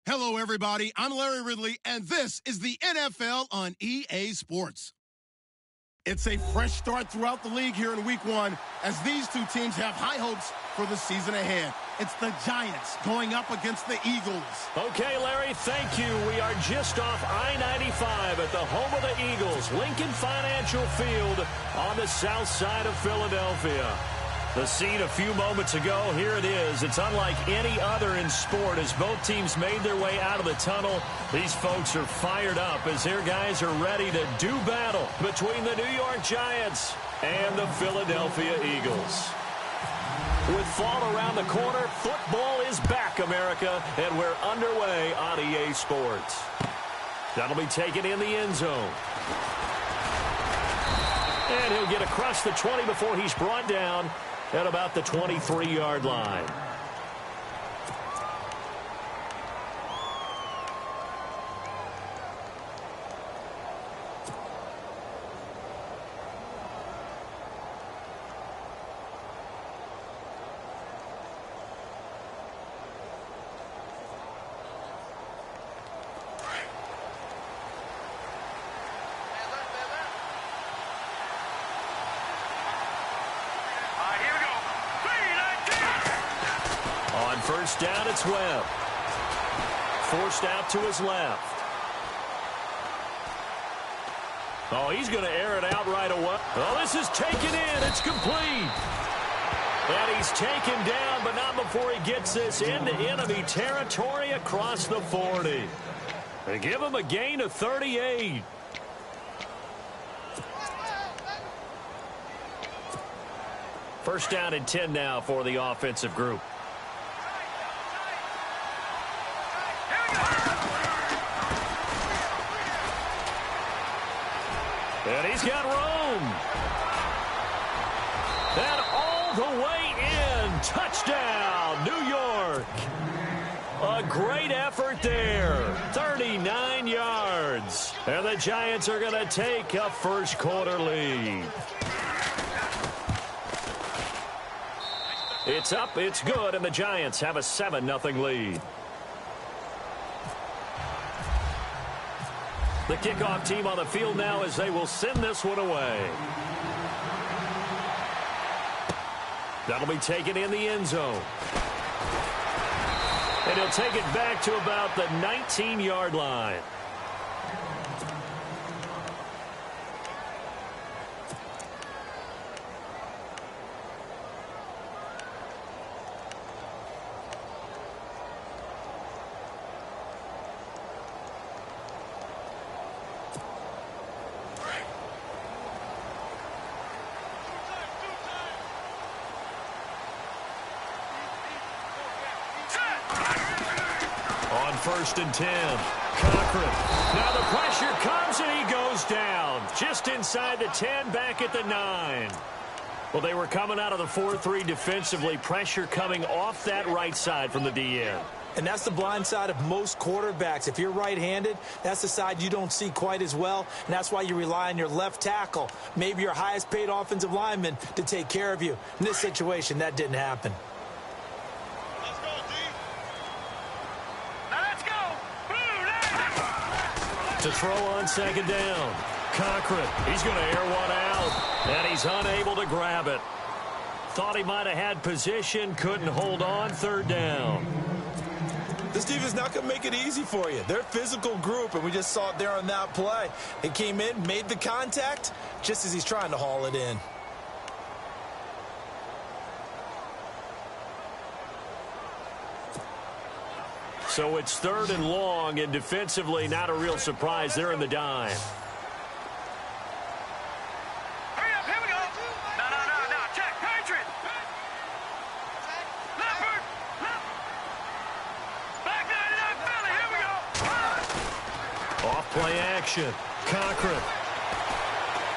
Hello, everybody. I'm Larry Ridley, and this is the NFL on EA Sports. It's a fresh start throughout the league here in Week 1 as these two teams have high hopes for the season ahead. It's the Giants going up against the Eagles. Okay, Larry, thank you. We are just off I-95 at the home of the Eagles, Lincoln Financial Field on the south side of Philadelphia. The scene a few moments ago, here it is. It's unlike any other in sport as both teams made their way out of the tunnel. These folks are fired up as their guys are ready to do battle between the New York Giants and the Philadelphia Eagles. With fall around the corner, football is back, America, and we're underway on EA Sports. That'll be taken in the end zone. And he'll get across the 20 before he's brought down at about the 23-yard line. First down, it's Webb. Forced out to his left. Oh, he's going to air it out right away. Oh, this is taken in. It's complete. And he's taken down, but not before he gets this into enemy territory across the 40. They give him a gain of 38. First down and 10 now for the offensive group. And he's got room. And all the way in. Touchdown, New York. A great effort there. 39 yards. And the Giants are going to take a first quarter lead. It's up, it's good, and the Giants have a 7-0 lead. The kickoff team on the field now as they will send this one away. That'll be taken in the end zone. And he'll take it back to about the 19-yard line. First and 10. Cochran. Now the pressure comes and he goes down. Just inside the 10, back at the 9. Well, they were coming out of the 4-3 defensively. Pressure coming off that right side from the DN. And that's the blind side of most quarterbacks. If you're right-handed, that's the side you don't see quite as well. And that's why you rely on your left tackle, maybe your highest-paid offensive lineman, to take care of you. In this situation, that didn't happen. To throw on second down. Cochran, he's going to air one out, and he's unable to grab it. Thought he might have had position, couldn't hold on, third down. This defense not going to make it easy for you. They're a physical group, and we just saw it there on that play. It came in, made the contact, just as he's trying to haul it in. So it's third and long, and defensively not a real surprise. They're in the dime. Hurry up, here we go. No, check, Patriot. Leopard. Back 99 Philly, here we go. Off play action. Cochran.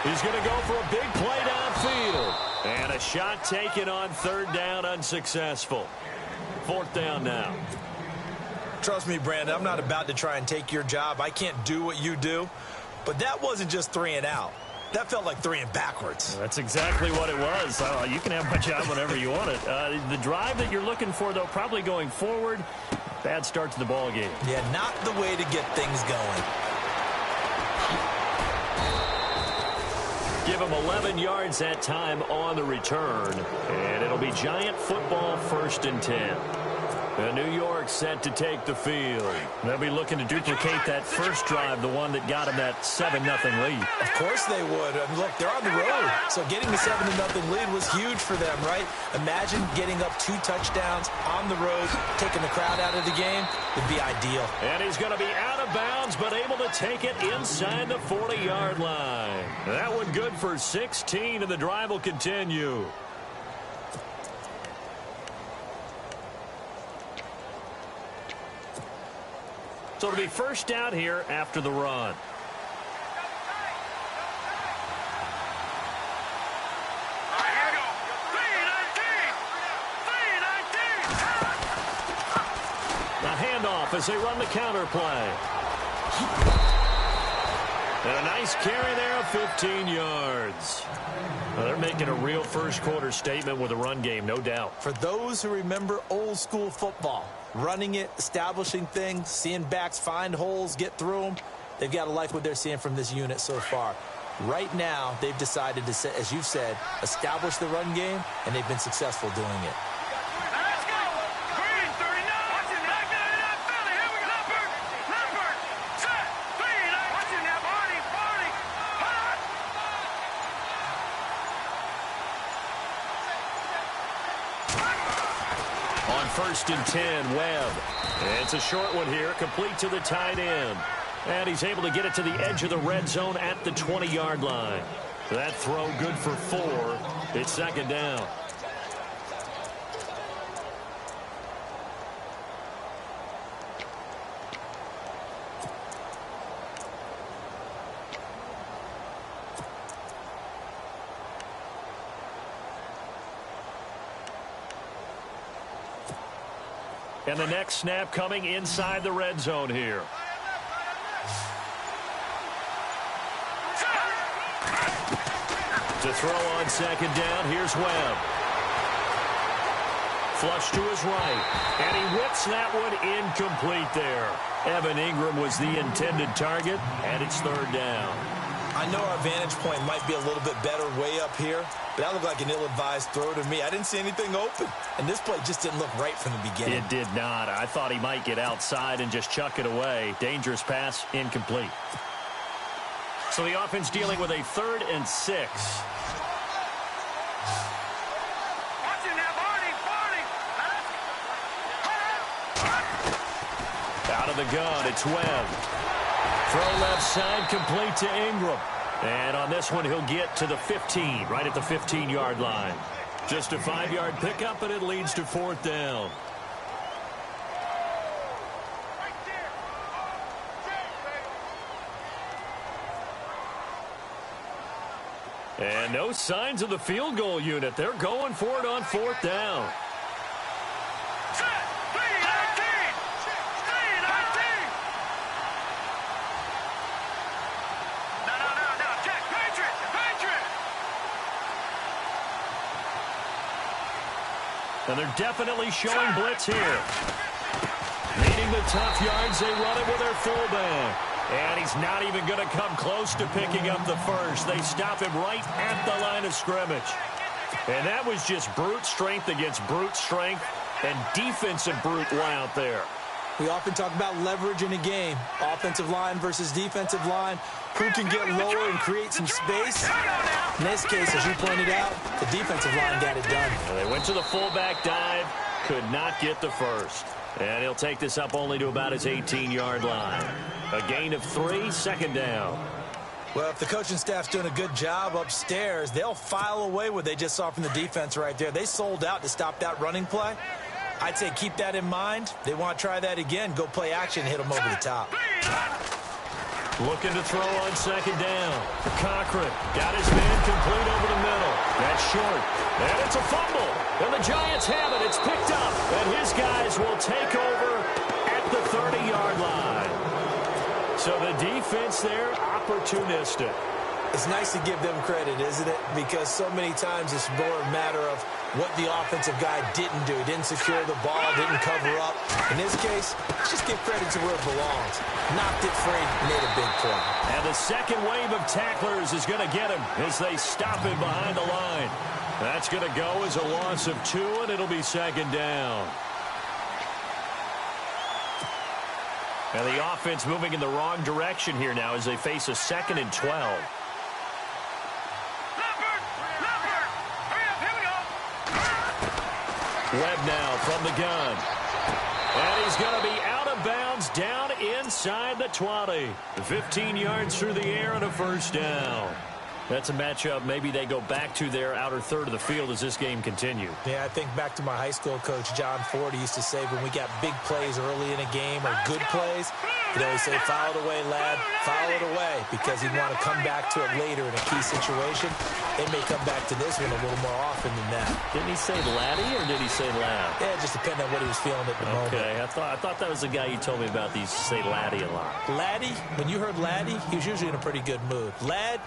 He's going to go for a big play downfield. And a shot taken on third down, unsuccessful. Fourth down now. Trust me, Brandon, I'm not about to try and take your job. I can't do what you do. But that wasn't just 3 and out. That felt like 3 and backwards. That's exactly what it was. You can have my job whenever you want it. The drive that you're looking for, though, probably going forward, Bad start to the ball game. Yeah, not the way to get things going. Give him 11 yards that time on the return. And it'll be Giant football 1st and 10. New York set to take the field. They'll be looking to duplicate that first drive, the one that got them that 7-0 lead. Of course they would. I mean, look, they're on the road. So getting the 7-0 lead was huge for them, right? Imagine getting up 2 touchdowns on the road, taking the crowd out of the game. Would be ideal. And he's going to be out of bounds, but able to take it inside the 40-yard line. That one good for 16, and the drive will continue. So it'll be first down here after the run. The handoff as they run the counter play. And a nice carry there of 15 yards. Well, they're making a real first quarter statement with a run game, no doubt. For those who remember old school football, running it, establishing things, seeing backs find holes, get through them, they've got to like what they're seeing from this unit so far. Right now, they've decided to, as you've said, establish the run game, and they've been successful doing it. First and 10, Webb. It's a short one here, complete to the tight end. And he's able to get it to the edge of the red zone at the 20-yard line. That throw good for 4. It's second down. And the next snap coming inside the red zone here. To throw on second down, here's Webb. Flush to his right. And he whips that one incomplete there. Evan Ingram was the intended target, and it's third down. I know our vantage point might be a little bit better way up here, but that looked like an ill-advised throw to me. I didn't see anything open, and this play just didn't look right from the beginning. It did not. I thought he might get outside and just chuck it away. Dangerous pass, incomplete. So the offense dealing with a 3rd and 6. Out of the gun, it's Webb. Throw left side, complete to Ingram. And on this one, he'll get to the 15, right at the 15-yard line. Just a 5-yard pickup, and it leads to 4th down. And no signs of the field goal unit. They're going for it on 4th down. And they're definitely showing blitz here. Needing the tough yards, they run it with their fullback. And he's not even going to come close to picking up the first. They stop him right at the line of scrimmage. And that was just brute strength against brute strength and defensive brute out there. We often talk about leverage in a game. Offensive line versus defensive line. Who can get lower and create some space? In this case, as you pointed out, the defensive line got it done. And they went to the fullback dive, could not get the first. And he'll take this up only to about his 18-yard line. A gain of 3, second down. Well, if the coaching staff's doing a good job upstairs, they'll file away what they just saw from the defense right there. They sold out to stop that running play. I'd say keep that in mind. They want to try that again. Go play action, hit them over the top. Looking to throw on second down. Cochran got his man complete over the middle. That's short. And it's a fumble. And the Giants have it. It's picked up. And his guys will take over at the 30-yard line. So the defense there, opportunistic. It's nice to give them credit, isn't it? Because so many times it's more a matter of what the offensive guy didn't do. He didn't secure the ball, didn't cover up. In this case, let's just give credit to where it belongs. Knocked it free, made a big play. And the second wave of tacklers is going to get him as they stop him behind the line. That's going to go as a loss of 2, and it'll be second down. And the offense moving in the wrong direction here now as they face a 2nd and 12. Webb now from the gun. And he's going to be out of bounds down inside the 20. 15 yards through the air and a first down. That's a matchup maybe they go back to their outer third of the field as this game continues. Yeah, I think back to my high school coach, John Ford. He used to say when we got big plays early in a game or good plays, he'd always say, foul it away, lad, foul it away, because he'd want to come back to it later in a key situation. They may come back to this one a little more often than that. Didn't he say laddie or did he say lad? Yeah, it just depended on what he was feeling at the moment. Okay, I thought that was the guy you told me about. He used to say laddie a lot. Laddie, when you heard laddie, he was usually in a pretty good mood. Lad,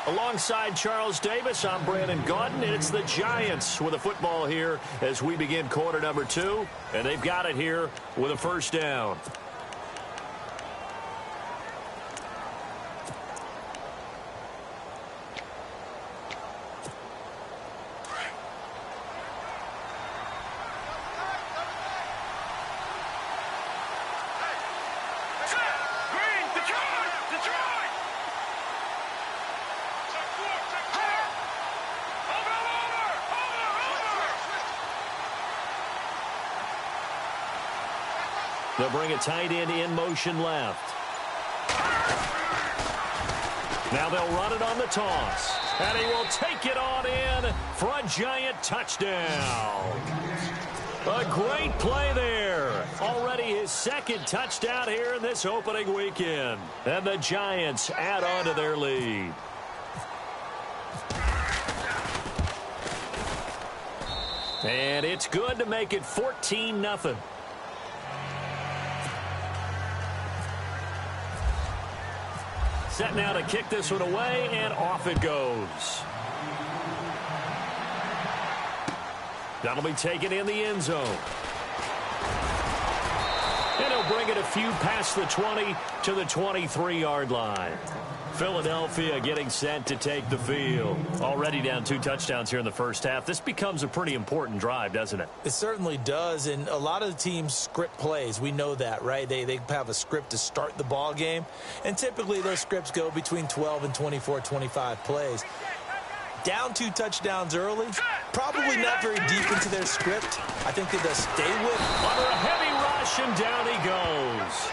Alongside Charles Davis, I'm Brandon Gaudin, and it's the Giants with a football here as we begin quarter number 2, and they've got it here with a first down. They'll bring a tight end in motion left. Now they'll run it on the toss. And he will take it on in for a Giant touchdown. A great play there. Already his 2nd touchdown here in this opening weekend. And the Giants add on to their lead. And it's good to make it 14-0. Set now to kick this one away, and off it goes. That'll be taken in the end zone. And he'll bring it a few past the 20 to the 23-yard line. Philadelphia getting set to take the field. Already down 2 touchdowns here in the first half. This becomes a pretty important drive, doesn't it? It certainly does, and a lot of the teams script plays. We know that, right? They have a script to start the ball game, and typically those scripts go between 12 and 24, 25 plays. Down 2 touchdowns early, probably not very deep into their script. I think they just stay with it. Under a heavy rush, and down he goes.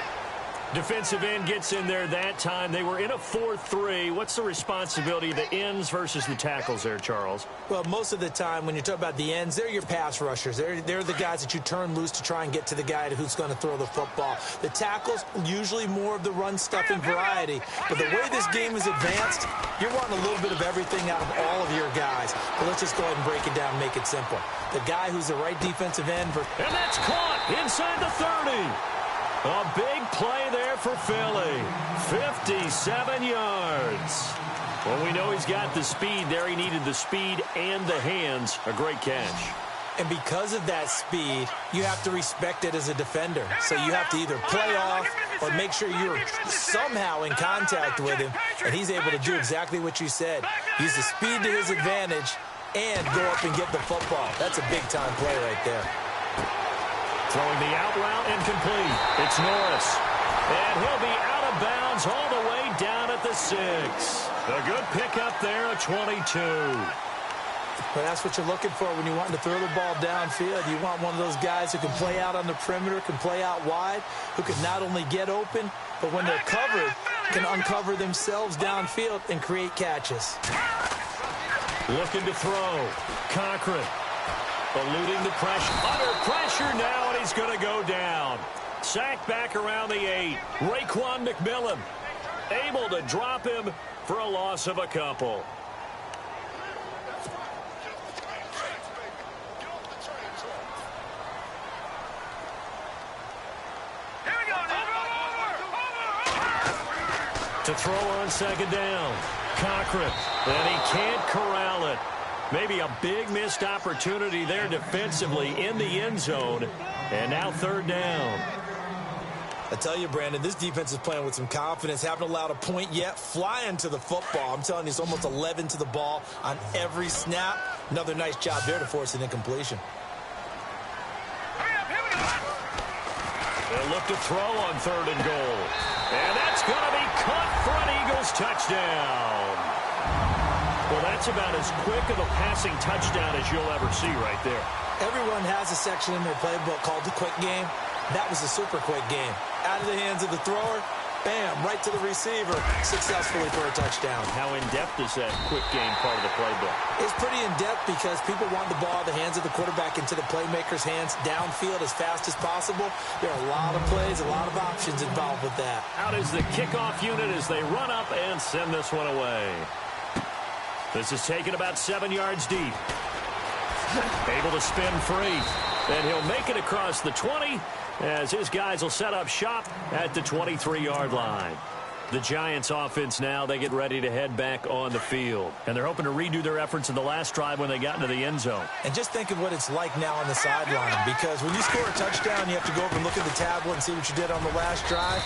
Defensive end gets in there that time. They were in a 4-3. What's the responsibility of the ends versus the tackles there, Charles? Well, most of the time when you talk about the ends, they're your pass rushers. They're the guys that you turn loose to try and get to the guy who's going to throw the football. The tackles, usually more of the run-stuffing variety. But the way this game is advanced, you're wanting a little bit of everything out of all of your guys. But let's just go ahead and break it down and make it simple. The guy who's the right defensive end. And that's caught inside the 30. A big play there for Philly. 57 yards. Well, we know he's got the speed there. He needed the speed and the hands. A great catch. And because of that speed, you have to respect it as a defender. So you have to either play off or make sure you're somehow in contact with him. And he's able to do exactly what you said. Use the speed to his advantage and go up and get the football. That's a big-time play right there. Throwing the out route incomplete. It's Norris. And he'll be out of bounds all the way down at the 6. A good pickup there, a 22. But that's what you're looking for when you want to throw the ball downfield. You want one of those guys who can play out on the perimeter, can play out wide, who can not only get open, but when they're covered, can uncover themselves downfield and create catches. Looking to throw. Cochran. Eluding the pressure. Under pressure now, and he's going to go down. Sacked back around the 8. Raekwon McMillan able to drop him for a loss of a couple. To throw on second down. Cochran. And he can't corral it. Maybe a big missed opportunity there defensively in the end zone. And now third down. I tell you, Brandon, this defense is playing with some confidence. Haven't allowed a point yet. Flying to the football. I'm telling you, it's almost 11 to the ball on every snap. Another nice job there to force an incompletion. They'll look to throw on third and goal. And that's going to be caught for an Eagles touchdown. Well, that's about as quick of a passing touchdown as you'll ever see right there. Everyone has a section in their playbook called the quick game. That was a super quick game. Out of the hands of the thrower, bam, right to the receiver, successfully for a touchdown. How in-depth is that quick game part of the playbook? It's pretty in-depth because people want the ball out of the hands of the quarterback into the playmaker's hands downfield as fast as possible. There are a lot of plays, a lot of options involved with that. Out is the kickoff unit as they run up and send this one away. This is taken about 7 yards deep. Able to spin free. And he'll make it across the 20 as his guys will set up shop at the 23-yard line. The Giants offense now, they get ready to head back on the field. And they're hoping to redo their efforts in the last drive when they got into the end zone. And just think of what it's like now on the sideline, because when you score a touchdown, you have to go over and look at the tablet and see what you did on the last drive.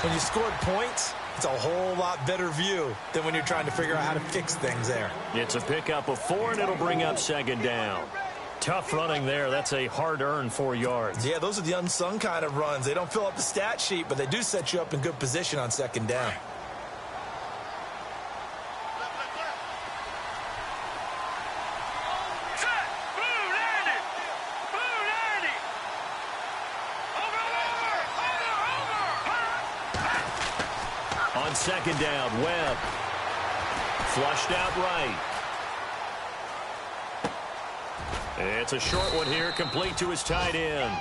When you scored points, it's a whole lot better view than when you're trying to figure out how to fix things there. It's a pickup of 4, and it'll bring up second down. Tough running there. That's a hard-earned 4 yards. Yeah, those are the unsung kind of runs. They don't fill up the stat sheet, but they do set you up in good position on second down. On second down, Webb. Flushed out right. It's a short one here, complete to his tight end.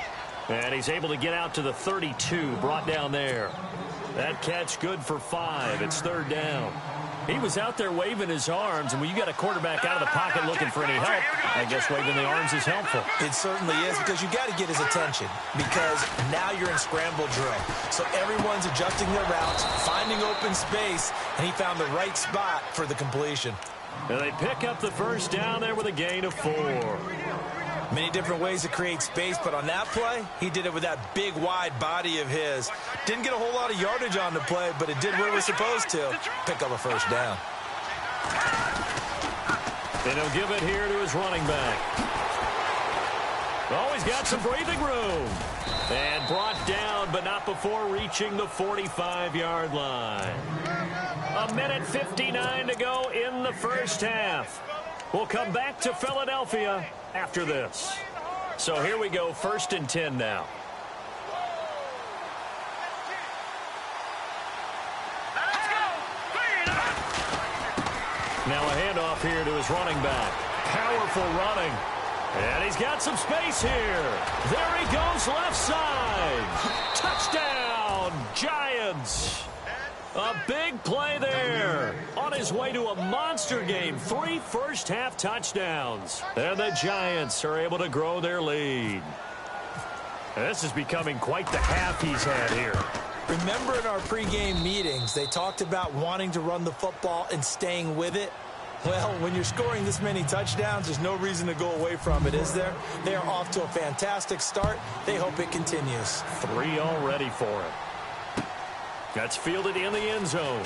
And he's able to get out to the 32, brought down there. That catch good for 5. It's third down. He was out there waving his arms, and when you got a quarterback out of the pocket looking for any help, I guess waving the arms is helpful. It certainly is, because you got to get his attention, because now you're in scramble drill. So everyone's adjusting their routes, finding open space, and he found the right spot for the completion. And they pick up the first down there with a gain of 4. Many different ways to create space, but on that play, he did it with that big, wide body of his. Didn't get a whole lot of yardage on the play, but it did what it was supposed to. Pick up a first down. And he'll give it here to his running back. Oh, he's got some breathing room. And brought down, but not before reaching the 45-yard line. 1:59 to go in the first half. We'll come back to Philadelphia after this. So here we go, 1st and 10 now. Now a handoff here to his running back. Powerful running. And he's got some space here. There he goes, left side. Touchdown, Giants. A big play there. On his way to a monster game. 3 first-half touchdowns. And the Giants are able to grow their lead. And this is becoming quite the half he's had here. Remember in our pregame meetings, they talked about wanting to run the football and staying with it? Well, when you're scoring this many touchdowns, there's no reason to go away from it, is there? They are off to a fantastic start. They hope it continues. 3 already for him. That's fielded in the end zone.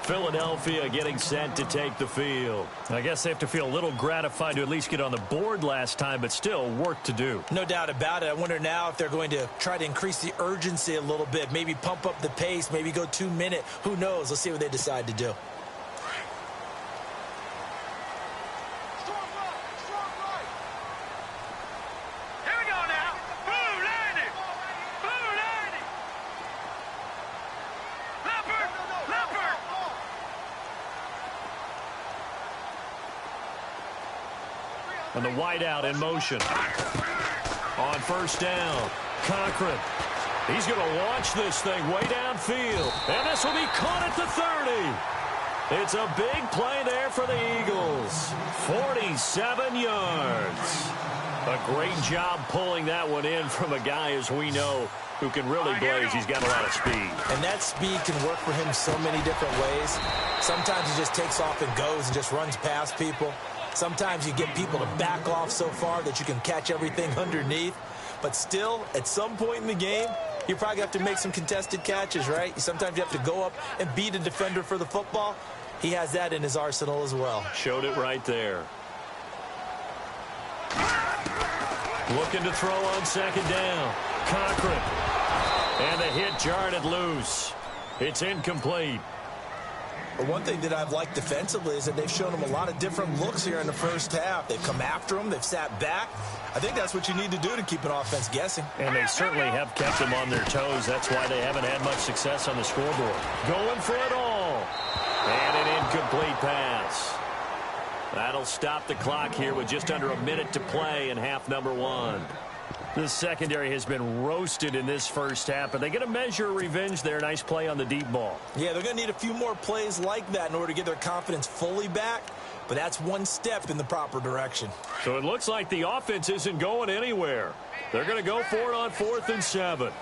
Philadelphia getting set to take the field. I guess they have to feel a little gratified to at least get on the board last time, but still work to do. No doubt about it. I wonder now if they're going to try to increase the urgency a little bit, maybe pump up the pace, maybe go 2-minute. Who knows? Let's see what they decide to do. Leopard! And the wideout in motion. On first down, Cochran. He's going to launch this thing way downfield. And this will be caught at the 30. It's a big play there for the Eagles. 47 yards. A great job pulling that one in from a guy, as we know, who can really blaze. He's got a lot of speed. And that speed can work for him so many different ways. Sometimes he just takes off and goes and just runs past people. Sometimes you get people to back off so far that you can catch everything underneath. But still, at some point in the game, you probably have to make some contested catches, right? Sometimes you have to go up and beat a defender for the football. He has that in his arsenal as well. Showed it right there. Looking to throw on second down. Cochran. And the hit jarred it loose. It's incomplete. But one thing that I've liked defensively is that they've shown him a lot of different looks here in the first half. They've come after him. They've sat back. I think that's what you need to do to keep an offense guessing. And they certainly have kept them on their toes. That's why they haven't had much success on the scoreboard. Going for it all. And an incomplete pass. That'll stop the clock here with just under a minute to play in half number one. The secondary has been roasted in this first half, but they get a measure of revenge there. Nice play on the deep ball. Yeah, they're going to need a few more plays like that in order to get their confidence fully back, but that's one step in the proper direction. So it looks like the offense isn't going anywhere. They're going to go for it on 4th and 7.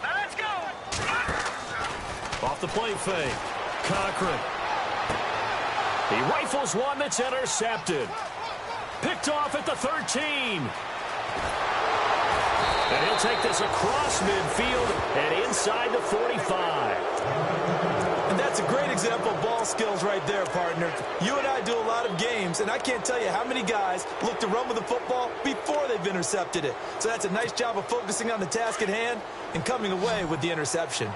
Now let's go. Off the play fake. Cochran. He rifles one that's intercepted. Picked off at the 13. And he'll take this across midfield and inside the 45. And that's a great example of ball skills right there, partner. You and I do a lot of games, and I can't tell you how many guys look to run with the football before they've intercepted it. So that's a nice job of focusing on the task at hand and coming away with the interception.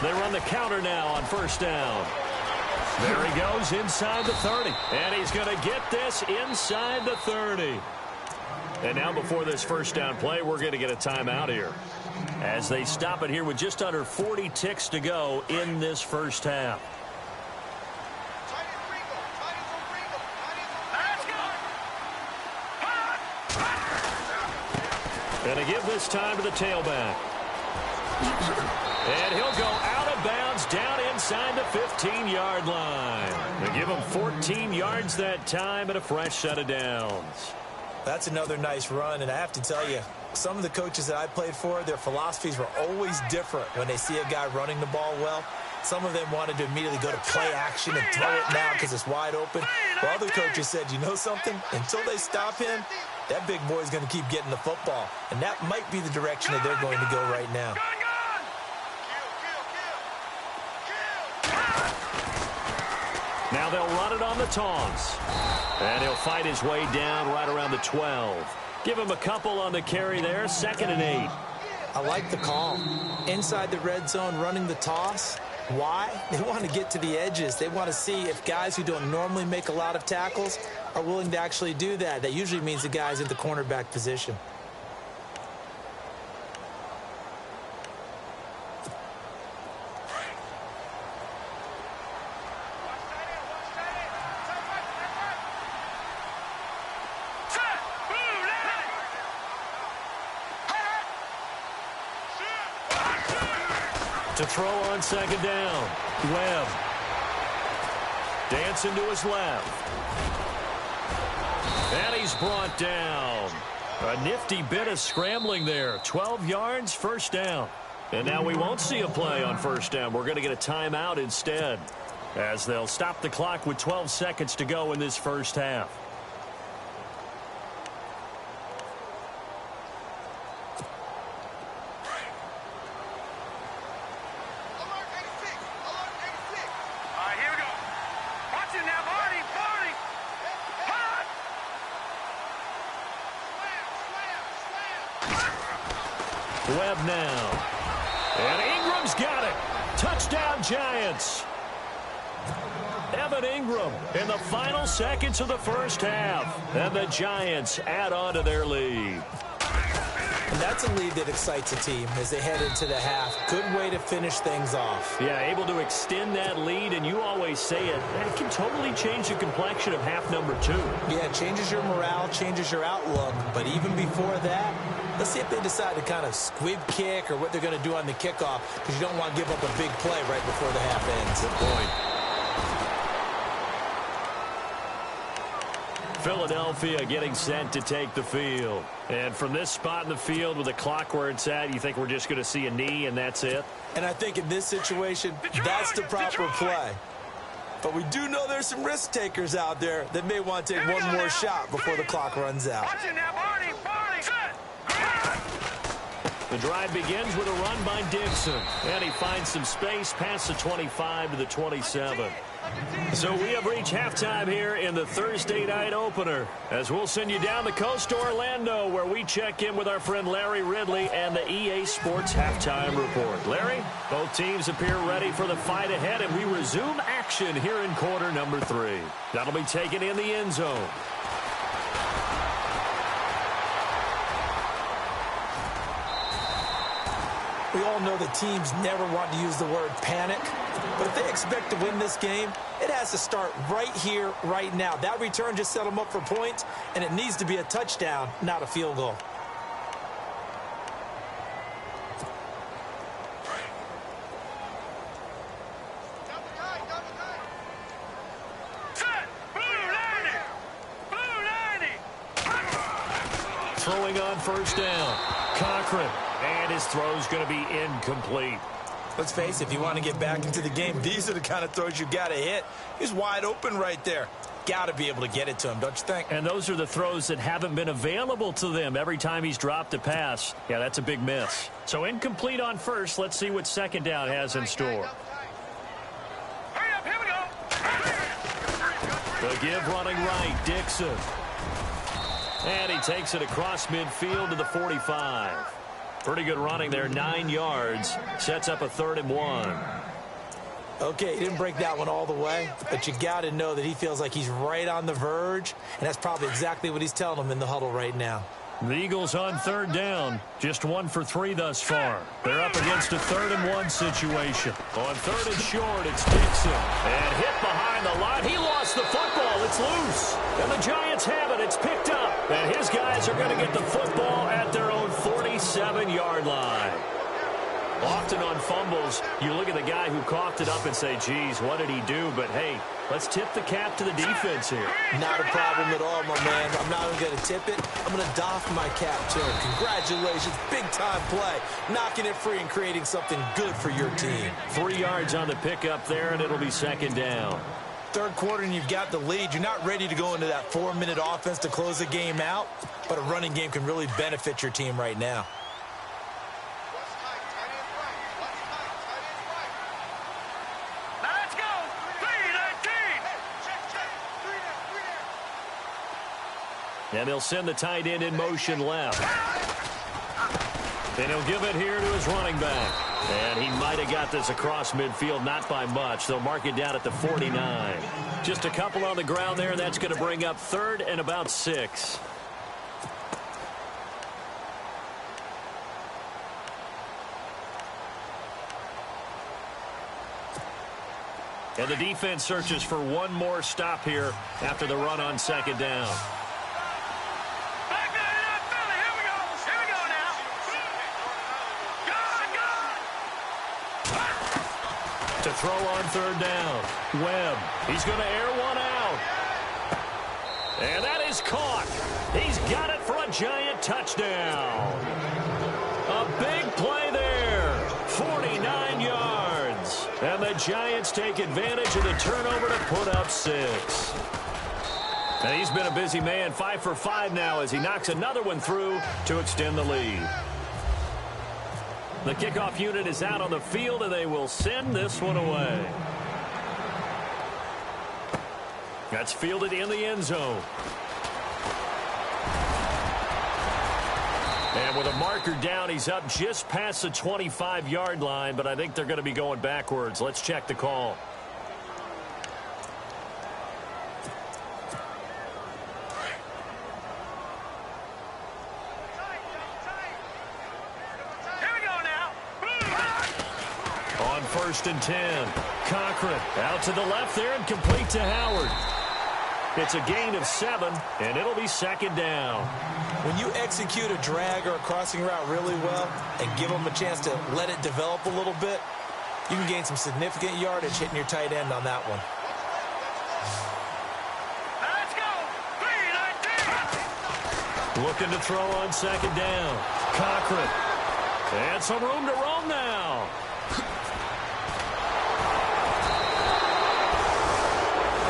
They run the counter now on first down. There he goes inside the 30. And he's going to get this inside the 30. And now before this first down play, we're going to get a timeout here, as they stop it here with just under 40 ticks to go in this first half. And to give this time to the tailback. And he'll go out of bounds down inside the 15-yard line. They give him 14 yards that time and a fresh set of downs. That's another nice run, and I have to tell you, some of the coaches that I played for, their philosophies were always different when they see a guy running the ball well. Some of them wanted to immediately go to play action and throw it now because it's wide open. While other coaches said, you know something? Until they stop him, that big boy's going to keep getting the football. And that might be the direction that they're going to go right now. Now they'll run it on the taunts. And he'll fight his way down right around the 12. Give him a couple on the carry there. 2nd and 8. I like the call. Inside the red zone running the toss. Why? They want to get to the edges. They want to see if guys who don't normally make a lot of tackles are willing to actually do that. That usually means the guy's in the cornerback position. To throw on 2nd down. Webb. Dancing to his left. And he's brought down. A nifty bit of scrambling there. 12 yards, first down. And now we won't see a play on first down. We're going to get a timeout instead, as they'll stop the clock with 12 seconds to go in this first half. Webb now. And Ingram's got it. Touchdown, Giants. Evan Ingram in the final seconds of the first half. And the Giants add on to their lead. And that's a lead that excites a team as they head into the half. Good way to finish things off. Yeah, able to extend that lead, and you always say it, it can totally change the complexion of half number 2. Yeah, it changes your morale, changes your outlook. But even before that, let's see if they decide to kind of squib kick or what they're going to do on the kickoff, because you don't want to give up a big play right before the half ends. Good point. Philadelphia getting set to take the field. And from this spot in the field with the clock where it's at, you think we're just going to see a knee and that's it? And I think in this situation, that's the proper play. But we do know there's some risk takers out there that may want to take one more shot before the clock runs out. Watch it now, Barney. Set. The drive begins with a run by Dixon. And he finds some space past the 25 to the 27. So we have reached halftime here in the Thursday night opener, as we'll send you down the coast to Orlando, where we check in with our friend Larry Ridley and the EA Sports Halftime Report. Larry, both teams appear ready for the fight ahead, and we resume action here in quarter number 3. That'll be taken in the end zone. We all know that teams never want to use the word panic, but if they expect to win this game, it has to start right here, right now. That return just set them up for points, and it needs to be a touchdown, not a field goal. Set. Blue 90. Throwing on first down. Cochran. And his throw's going to be incomplete. Let's face it, if you want to get back into the game, these are the kind of throws you got to hit. He's wide open right there. Got to be able to get it to him, don't you think? And those are the throws that haven't been available to them every time he's dropped a pass. Yeah, that's a big miss. So incomplete on first. Let's see what second down has in store. Hurry up, here we go. The give running right, Dixon. And he takes it across midfield to the 45. Pretty good running there, 9 yards. Sets up a 3rd and 1. Okay, he didn't break that one all the way, but you got to know that he feels like he's right on the verge, and that's probably exactly what he's telling them in the huddle right now. The Eagles on 3rd down. Just 1 for 3 thus far. They're up against a 3rd and 1 situation. On 3rd and short, it's Dixon. And hit behind the line. He lost the football. It's loose. And the Giants have it. It's picked up. And his guys are going to get the football at their own 47-yard line. Often on fumbles, you look at the guy who coughed it up and say, geez, what did he do? But, hey, let's tip the cap to the defense here. Not a problem at all, my man. I'm not even going to tip it. I'm going to doff my cap to him. Congratulations. Big-time play. Knocking it free and creating something good for your team. 3 yards on the pickup there, and it'll be 2nd down. 3rd quarter, and you've got the lead. You're not ready to go into that 4-minute offense to close the game out, but a running game can really benefit your team right now. And they'll send the tight end in motion left. And he'll give it here to his running back. And he might have got this across midfield, not by much. They'll mark it down at the 49. Just a couple on the ground there, and that's going to bring up 3rd and about 6. And the defense searches for one more stop here after the run on 2nd down. To throw on 3rd down. Webb. He's going to air one out. And that is caught. He's got it for a Giant touchdown. A big play there. 49 yards. And the Giants take advantage of the turnover to put up 6. And he's been a busy man. 5 for 5 now as he knocks another one through to extend the lead. The kickoff unit is out on the field, and they will send this one away. That's fielded in the end zone. And with a marker down, he's up just past the 25-yard line, but I think they're going to be going backwards. Let's check the call. On 1st and 10. Cochran out to the left there and complete to Howard. It's a gain of 7, and it'll be 2nd down. When you execute a drag or a crossing route really well and give them a chance to let it develop a little bit, you can gain some significant yardage hitting your tight end on that one. Let's go. 3-19. Looking to throw on 2nd down. Cochran. And some room to roam now.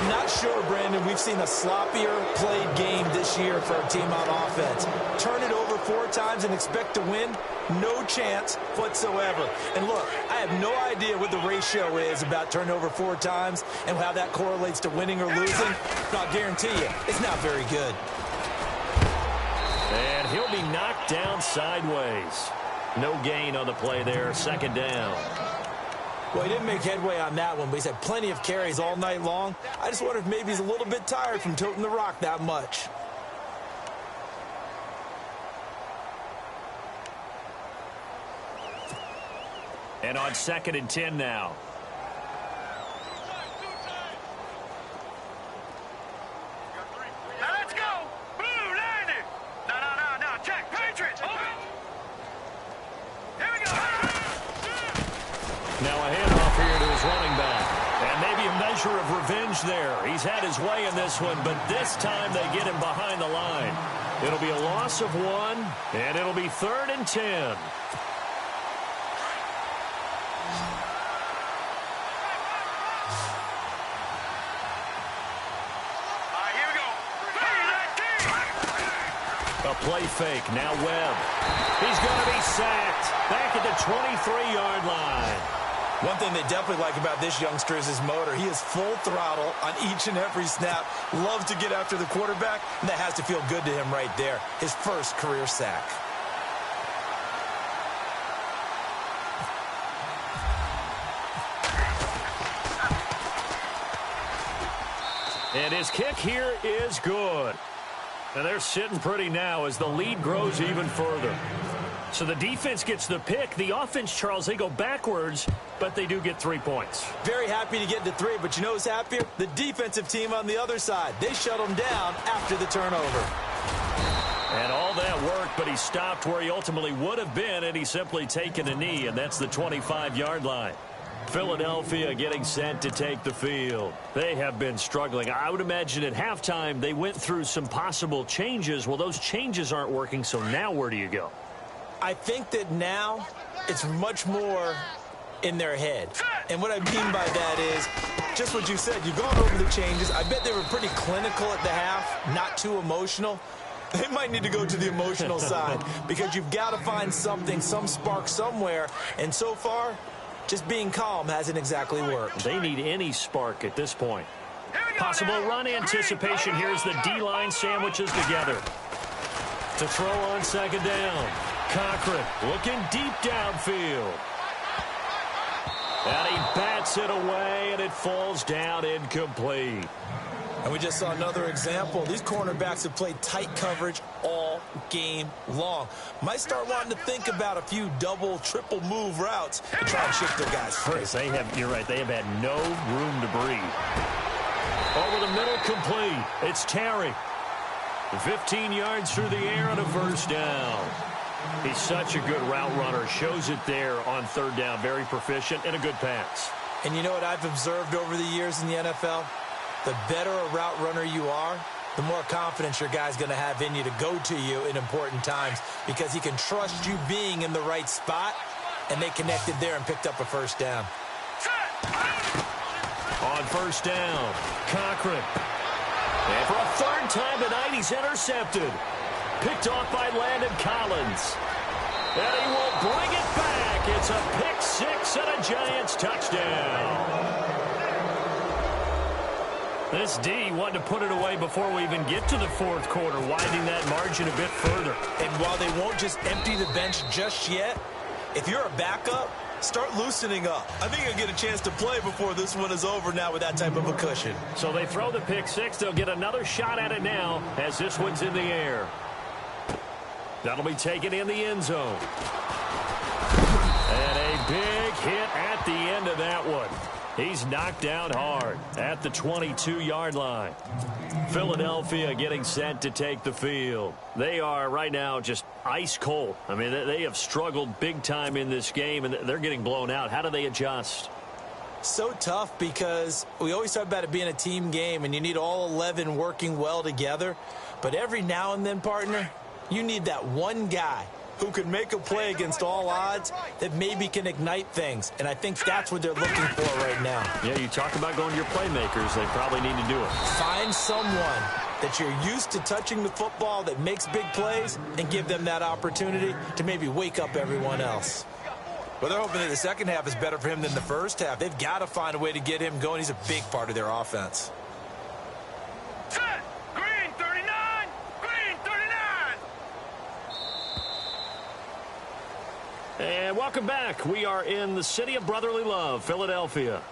I'm not sure, Brandon, we've seen a sloppier played game this year for our team on offense. Turn it over 4 times and expect to win? No chance whatsoever. And look, I have no idea what the ratio is about turnover 4 times and how that correlates to winning or losing. But I'll guarantee you, it's not very good. And he'll be knocked down sideways. No gain on the play there, 2nd down. Well, he didn't make headway on that one, but he's had plenty of carries all night long. I just wonder if maybe he's a little bit tired from toting the rock that much. And on 2nd and 10 now. Now let's go. Blue, landing. No. Check. Patriots. Open. Here we go. Now a handoff here to his running back. And maybe a measure of revenge there. He's had his way in this one, but this time they get him behind the line. It'll be a loss of 1, and it'll be 3rd and 10. Here we go. 3-19. A play fake. Now Webb. He's going to be sacked. Back at the 23-yard line. One thing they definitely like about this youngster is his motor. He is full throttle on each and every snap. Loves to get after the quarterback, and that has to feel good to him right there. His first career sack. And his kick here is good. And they're sitting pretty now as the lead grows even further. So the defense gets the pick. The offense, Charles, they go backwards, but they do get 3 points. Very happy to get to 3, but you know who's happier? The defensive team on the other side. They shut him down after the turnover. And all that work, but he stopped where he ultimately would have been, and he's simply taken a knee, and that's the 25-yard line. Philadelphia getting set to take the field. They have been struggling. I would imagine at halftime they went through some possible changes. Well, those changes aren't working, so now where do you go? I think that now it's much more in their head. And what I mean by that is just what you said. You've gone over the changes. I bet they were pretty clinical at the half, not too emotional. They might need to go to the emotional side because you've got to find something, some spark somewhere. And so far, just being calm hasn't exactly worked. They need any spark at this point. Possible run anticipation. Here's the D-line sandwiches together. To throw on 2nd down. Cochran looking deep downfield. And he bats it away, and it falls down incomplete. And we just saw another example. These cornerbacks have played tight coverage all game long. Might start wanting to think about a few double, triple move routes to try and shift their guys free. They have, you're right, they have had no room to breathe. Over the middle, complete. It's Terry. 15 yards through the air on a 1st down. He's such a good route runner. Shows it there on 3rd down. Very proficient and a good pass. And you know what I've observed over the years in the NFL? The better a route runner you are, the more confidence your guy's going to have in you to go to you in important times because he can trust you being in the right spot, and they connected there and picked up a 1st down. On 1st down, Cochran. And for a 3rd time tonight, he's intercepted. Picked off by Landon Collins. And he will bring it back. It's a pick 6 and a Giants touchdown. This D wanted to put it away before we even get to the 4th quarter, widening that margin a bit further. And while they won't just empty the bench just yet, if you're a backup, start loosening up. I think you'll get a chance to play before this one is over now with that type of a cushion. So they throw the pick 6. They'll get another shot at it now as this one's in the air. That'll be taken in the end zone. And a big hit at the end of that one. He's knocked down hard at the 22-yard line. Philadelphia getting set to take the field. They are right now just ice cold. I mean, they have struggled big time in this game, and they're getting blown out. How do they adjust? So tough because we always talk about it being a team game, and you need all 11 working well together. But every now and then, partner, you need that one guy who can make a play against all odds that maybe can ignite things. And I think that's what they're looking for right now. Yeah, you talk about going to your playmakers. They probably need to do it. Find someone that you're used to touching the football that makes big plays and give them that opportunity to maybe wake up everyone else. Well, they're hoping that the second half is better for him than the first half. They've got to find a way to get him going. He's a big part of their offense. Set. Green 39. Green 39. And welcome back. We are in the city of brotherly love, Philadelphia.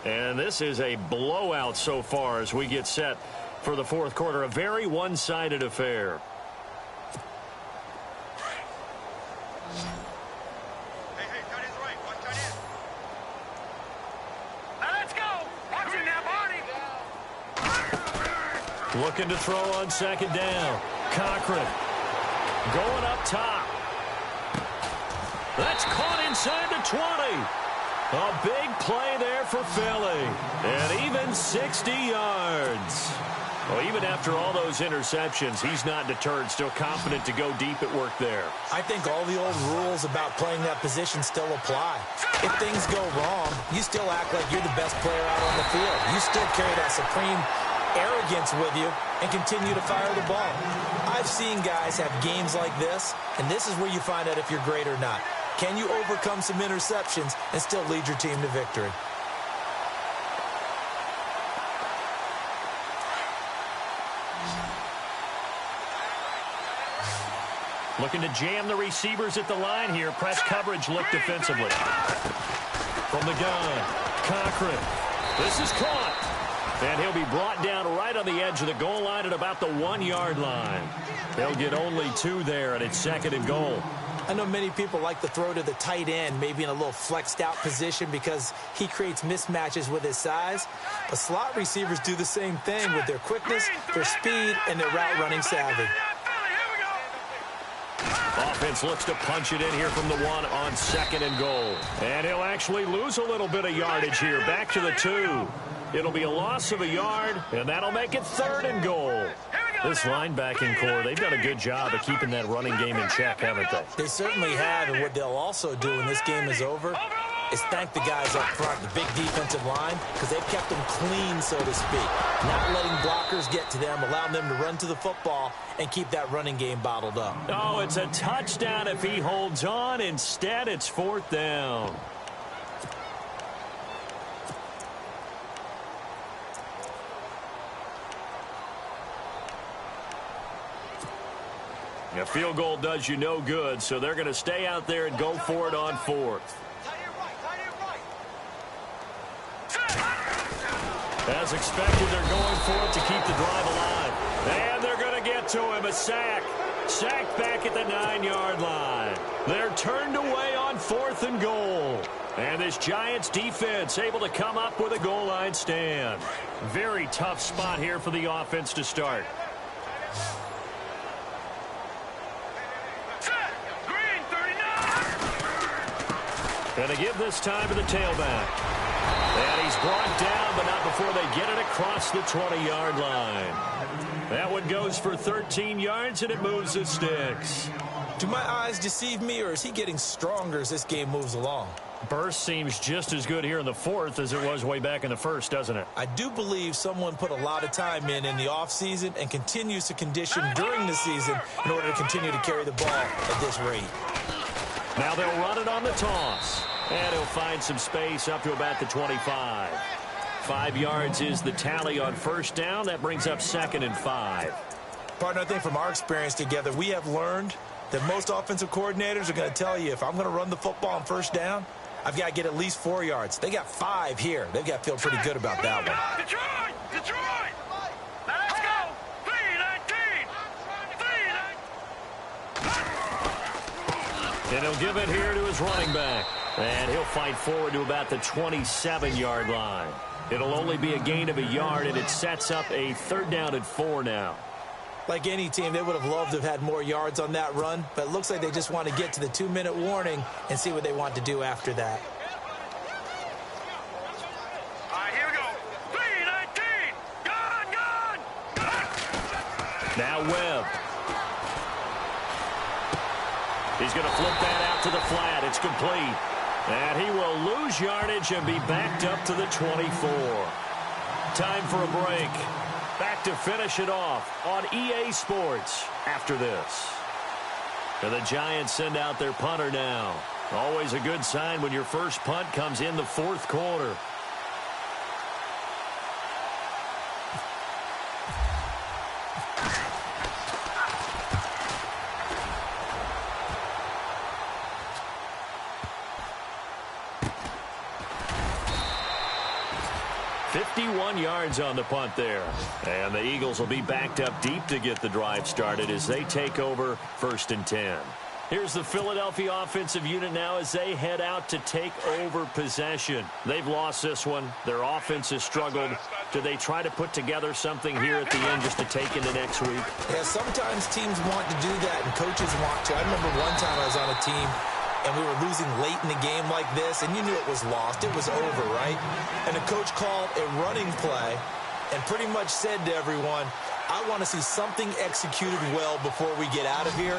And this is a blowout so far as we get set for the fourth quarter. A very one-sided affair. Looking to throw on second down. Cochran going up top. That's caught inside the 20. A big play there for Philly. And even 60 yards. Well, even after all those interceptions, he's not deterred, still confident to go deep at work there. I think all the old rules about playing that position still apply. If things go wrong, you still act like you're the best player out on the field. You still carry that supreme arrogance with you and continue to fire the ball. I've seen guys have games like this, and this is where you find out if you're great or not. Can you overcome some interceptions and still lead your team to victory? Looking to jam the receivers at the line here. Press coverage look defensively. From the gun, Cochran. This is caught. And he'll be brought down right on the edge of the goal line at about the 1-yard line. They'll get only 2 there, and it's second and goal. I know many people like to throw to the tight end, maybe in a little flexed out position because he creates mismatches with his size. But slot receivers do the same thing with their quickness, their speed, and their route running savvy. Offense looks to punch it in here from the 1 on second and goal. And he'll actually lose a little bit of yardage here. Back to the 2. It'll be a loss of a yard, and that'll make it third and goal. This linebacking core, they've done a good job of keeping that running game in check, haven't they? They certainly have, and what they'll also do when this game is over is thank the guys up front, the big defensive line, because they've kept them clean, so to speak. Not letting blockers get to them, allowing them to run to the football and keep that running game bottled up. Oh, it's a touchdown if he holds on. Instead, it's fourth down. A field goal does you no good, so they're going to stay out there and go for it on fourth. As expected, they're going for it to keep the drive alive. And they're going to get to him. A sack. Sacked back at the 9-yard line. They're turned away on fourth and goal. And this Giants defense able to come up with a goal line stand. Very tough spot here for the offense to start. Going to give this time to the tailback. And he's brought down, but not before they get it across the 20-yard line. That one goes for 13 yards, and it moves the sticks. Do my eyes deceive me, or is he getting stronger as this game moves along? Burst seems just as good here in the fourth as it was way back in the first, doesn't it? I do believe someone put a lot of time in the offseason and continues to condition during the season in order to continue to carry the ball at this rate. Now they'll run it on the toss. And he'll find some space up to about the 25. 5 yards is the tally on first down. That brings up second and 5. Partner, I think from our experience together, we have learned that most offensive coordinators are going to tell you if I'm going to run the football on first down, I've got to get at least 4 yards. They got 5 here. They've got to feel pretty good about that one. Detroit! Detroit! Let's go! 3-19! 3-19! And he'll give it here to his running back. And he'll fight forward to about the 27-yard line. It'll only be a gain of a yard, and it sets up a 3rd down and 4 now. Like any team, they would have loved to have had more yards on that run, but it looks like they just want to get to the 2-minute warning and see what they want to do after that. All right, here we go. 3-19. Gone. Now Webb. He's going to flip that out to the flat. It's complete. And he will lose yardage and be backed up to the 24. Time for a break. Back to finish it off on EA Sports after this. And the Giants send out their punter now. Always a good sign when your first punt comes in the 4th quarter. Yards on the punt there. And the Eagles will be backed up deep to get the drive started as they take over 1st and 10. Here's the Philadelphia offensive unit now as they head out to take over possession. They've lost this one. Their offense has struggled. Do they try to put together something here at the end just to take into next week? Yeah, sometimes teams want to do that and coaches want to. I remember one time I was on a team and we were losing late in the game like this, and you knew it was lost. It was over, right? And the coach called a running play and pretty much said to everyone, I want to see something executed well before we get out of here.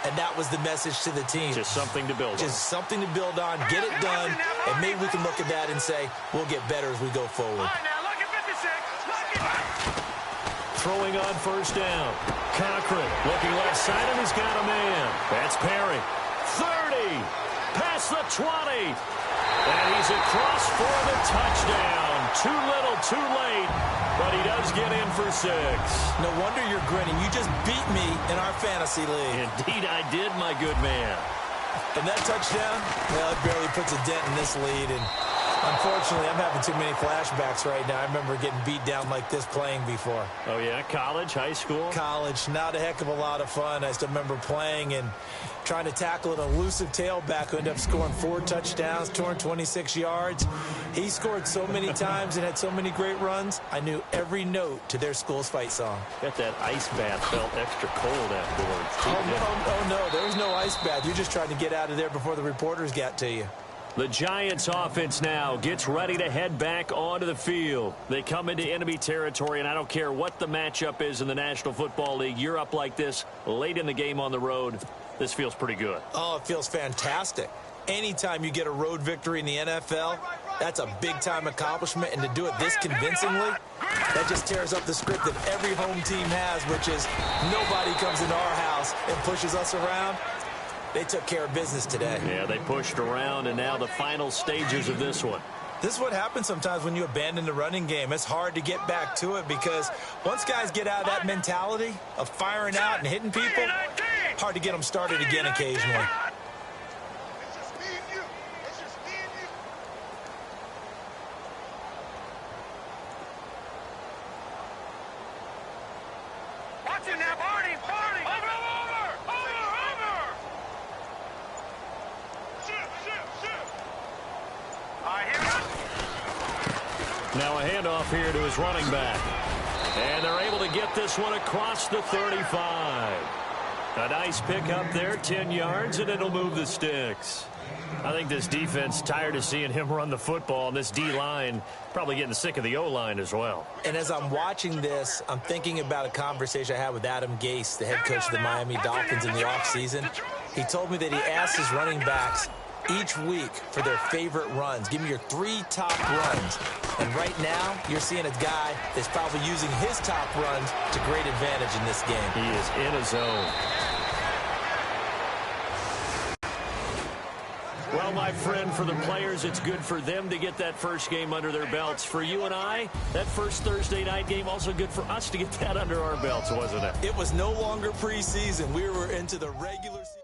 And that was the message to the team. Just something to build on. Just something to build on, get it done, and maybe we can look at that and say, we'll get better as we go forward. All right, now, look at 56. Look at... Throwing on 1st down. Cochran looking left side, and he's got a man. That's Perry. 30, past the 20, and he's across for the touchdown. Too little, too late, but he does get in for 6. No wonder you're grinning. You just beat me in our fantasy league. Indeed I did, my good man. And that touchdown, well, it barely puts a dent in this lead, and unfortunately, I'm having too many flashbacks right now. I remember getting beat down like this playing before. Oh, yeah? College, high school? College, not a heck of a lot of fun. I still remember playing and trying to tackle an elusive tailback who ended up scoring 4 touchdowns, 226 yards. He scored so many times and had so many great runs, I knew every note to their school's fight song. Bet that ice bath felt extra cold afterwards. Oh, no, there was no ice bath. You're just trying to get out of there before the reporters got to you. The Giants offense now gets ready to head back onto the field. They come into enemy territory, and I don't care what the matchup is in the National Football League. You're up like this late in the game on the road. This feels pretty good. Oh, it feels fantastic. Anytime you get a road victory in the NFL, that's a big-time accomplishment, and to do it this convincingly, that just tears up the script that every home team has, which is nobody comes into our house and pushes us around. They took care of business today. Yeah, they pushed around, and now the final stages of this one. This is what happens sometimes when you abandon the running game. It's hard to get back to it because once guys get out of that mentality of firing out and hitting people, hard to get them started again occasionally. Watch it now, Barney. Over. All right, here we go. Now a handoff here to his running back. And they're able to get this one across the 35. A nice pickup there, 10 yards, and it'll move the sticks. I think this defense tired of seeing him run the football, and this D-line probably getting sick of the O-line as well. And as I'm watching this, I'm thinking about a conversation I had with Adam Gase, the head coach of the Miami Dolphins in the offseason. He told me that he asked his running backs each week for their favorite runs. Give me your 3 top runs. And right now, you're seeing a guy that's probably using his top runs to great advantage in this game. He is in a zone. Well, my friend, for the players, it's good for them to get that first game under their belts. For you and I, that first Thursday night game, also good for us to get that under our belts, wasn't it? It was no longer preseason. We were into the regular season.